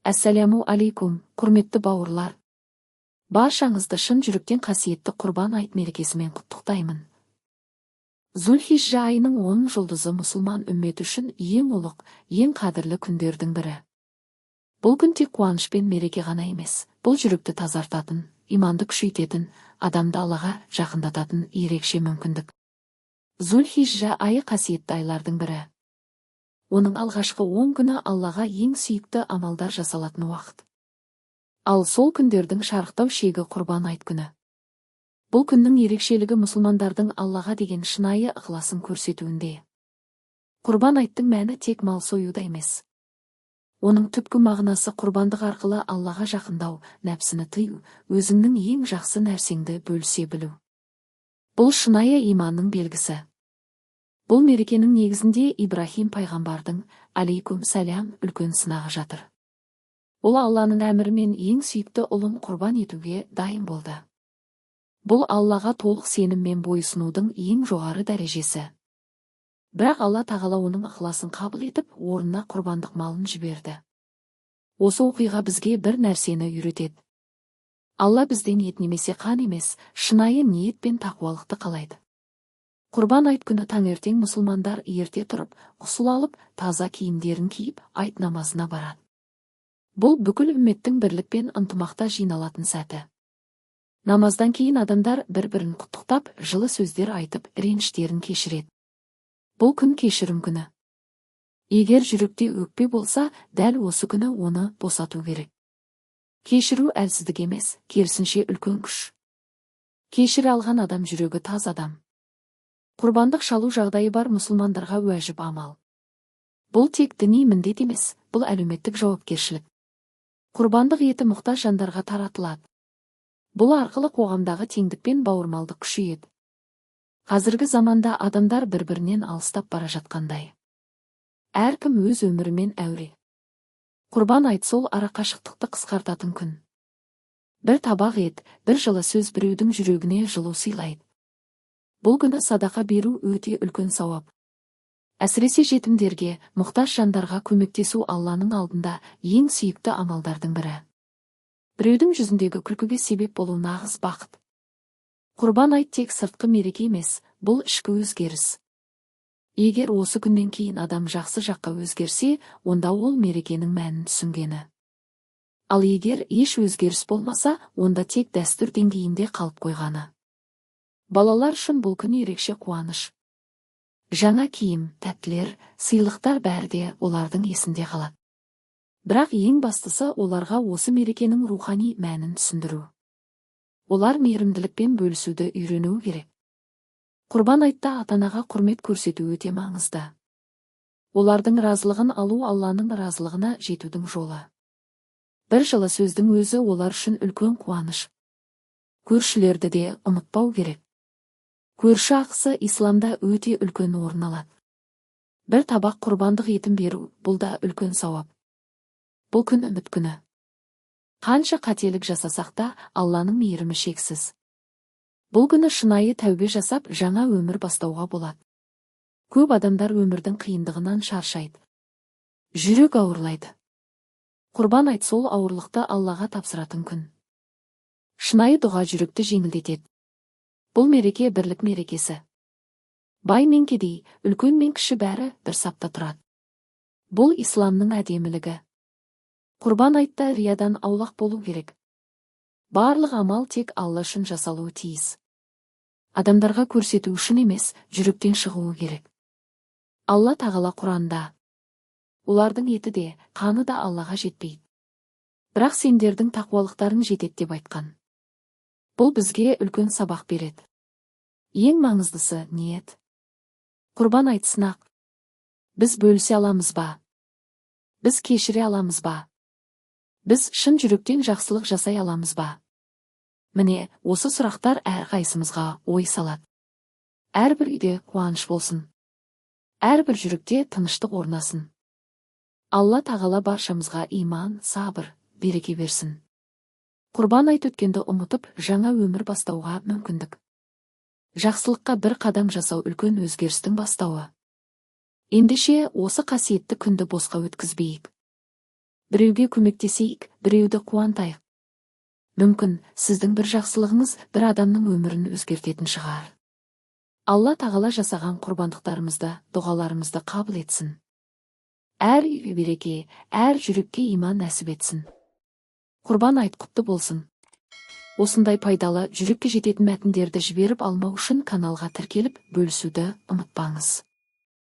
Әссәләму алейкум, құрметті бауырлар. Баршаңызды шын жүректен қасиетті құрбан айт мерекесімен құттықтаймын. Зүл-хижжа айының 10 жұлдызы мұсылман үмметі үшін ең ұлық, ең қадірлі күндердің бірі. Бұл күн тек қуаныш пен мереке ғана емес, бұл жүректі тазартатын, иманды күшейтетін, адамды Аллаға жақындататын ерекше мүмкіндік. Зүл-хижжа айы қасиетті айлардың бірі. Оның алғашқы 10 күні Аллаға ең сүйікті амалдар жасалатын уақыт. Ал сол күндердің шарықтау шегі құрбан айт күні. Бұл күннің ерекшелігі мұсылмандардың Аллаға деген шынайы ықыласын көрсетуінде. Құрбан айттың мәні тек мал союда емес. Оның түпкі мағынасы құрбандық арқылы Аллаға жақындау, нәпсіні тыю, өзіңнің ең жақсы нәрсеңді бөлісе білу. Бұл шынайы иманның белгісі. Бұл мерекенің негізінде Ибрахим пайғамбардың, алейкум сәлям, үлкен сынағы жатыр. Ол Алланың әмірімен ең сүйікті ұлын құрбан етуге дайын болды. Бұл Аллаға толық сеніммен бойсынудың ең жоғары дәрежесі. Бірақ Алла тағала оның ықыласын қабыл етіп, орнына құрбандық малын жіберді. Осы оқиға бізге бір нәрсені үйретеді. Алла бізден ет немесе қан емес, шынайы ниет пен тақуалықты қалайды. Құрбан айт күні таңертең мұсылмандар ерте тұрып, ғұсыл алып, таза киімдерін киіп, айт намазына барады. Бұл бүкіл үмметтің бірлік пен ынтымақта жиналатын сәті. Намаздан кейін адамдар бір-бірін құттықтап, жылы сөздер айтып, реніштерін кешіреді. Бұл күн кешірім күні. Егер жүректе өкпе болса, дәл осы күні оны босату керек. Кешіру әлсіздік емес, керісінше үлкен күш. Кешіре алған адам жүрегі таз адам. Құрбандық шалу жағдайы бар мұсылмандарға уәжіп амал. Бұл тек діни міндет емес, бұл әлеуметтік жауапкершілік. Құрбандық еті мұқтаж жандарға таратылады. Бұл арқылы қоғамдағы теңдік пен бауырмалдық күшейеді. Қазіргі заманда адамдар бір-бірінен алыстап бара жатқандай. Әркім өз өмірімен әуре. Құрбан айт сол арақашықтықты қысқартатын күн. Бір табақ ет, бір жылы сөз біреудің жүрегіне жылу сыйлайды. Бұл күні садақа беру өте үлкен сауап. Әсіресе жетімдерге, мұқтаж жандарға көмектесу Алланың алдында ең сүйікті амалдардың бірі. Біреудің жүзіндегі күлкіге себеп болу нағыз бақыт. Құрбан айт тек сыртқы мереке емес, бұл ішкі өзгеріс. Егер осы күннен кейін адам жақсы жаққа өзгерсе, онда ол мерекенің мәнін түсінгені. Ал егер еш өзгеріс болмаса, онда тек дәстүр деңгейінде қалып қойғаны. Балалар үшін бұл күн ерекше қуаныш. Жаңа киім, тәттілер, сыйлықтар бәрі де олардың есінде қалады. Бірақ ең бастысы оларға осы мерекенің рухани мәнін түсіндіру. Олар мейірімділікпен бөлісуді үйренуі керек. Құрбан айтта ата-анаға құрмет көрсету өте маңызды. Олардың разылығын алу Алланың разылығына жетудің жолы. Бір жылы сөздің өзі олар үшін үлкен қуаныш. Көршілерді де ұмытпау керек. Көрші ақысы исламда өте үлкен орын алады. Бір табақ құрбандық етін беру, бұл да үлкен сауап. Бұл күн үміт күні. Қанша қателік жасасақ та, Алланың мейірімі шексіз. Бұл күні шынайы тәубе жасап, жаңа өмір бастауға болады. Көп адамдар өмірдің қиындығынан шаршайды. Жүрек ауырлайды. Құрбан айт сол ауырлықты Аллаға тапсыратын күн. Шынайы дұға жүректі жеңілдетеді. Бұл мереке бірлік мерекесі. Бай мен кедей, үлкен мен кіші бәрі бір сапта тұрады. Бұл исламның әдемілігі. Құрбан айтта риядан аулақ болу керек. Барлық амал тек Алла үшін жасалуы тиіс. Адамдарға көрсету үшін емес, жүректен шығуы керек. Алла тағала Құранда. Олардың еті де, қаны да Аллаға жетпейді. Бірақ сендердің тақуалықтарың жетеді деп айтқан. Бұл бізге үлкен сабақ береді. Ең маңыздысы ниет. Құрбан айт сынақ. Біз бөлісе аламыз ба? Біз кешіре аламыз ба? Біз шын жүректен жақсылық жасай аламыз ба? Міне, осы сұрақтар әрқайсымызға ой салады. Әрбір үйде қуаныш болсын. Әрбір жүректе тыныштық орнасын. Алла тағала баршамызға иман, сабыр, береке берсін. Құрбан айт өткенді ұмытып, жаңа өмір бастауға мүмкіндік. Жақсылыққа бір қадам жасау үлкен өзгерістің бастауы. Ендеше осы қасиетті күнді босқа өткізбейік. Біреуге көмектесейік, біреуді қуантайық. Мүмкін, сіздің бір жақсылығыңыз бір адамның өмірін өзгертетін шығар. Алла тағала жасаған құрбандықтарымызды, дұғаларымызды қабыл етсін. Әр үйге береке, әр жүрекке иман нәсіп етсін. Құрбан айт құтты болсын. Осындай пайдалы, жүрекке жететін мәтіндерді жіберіп алмау үшін каналға тіркеліп, бөлісуді ұмытпаңыз.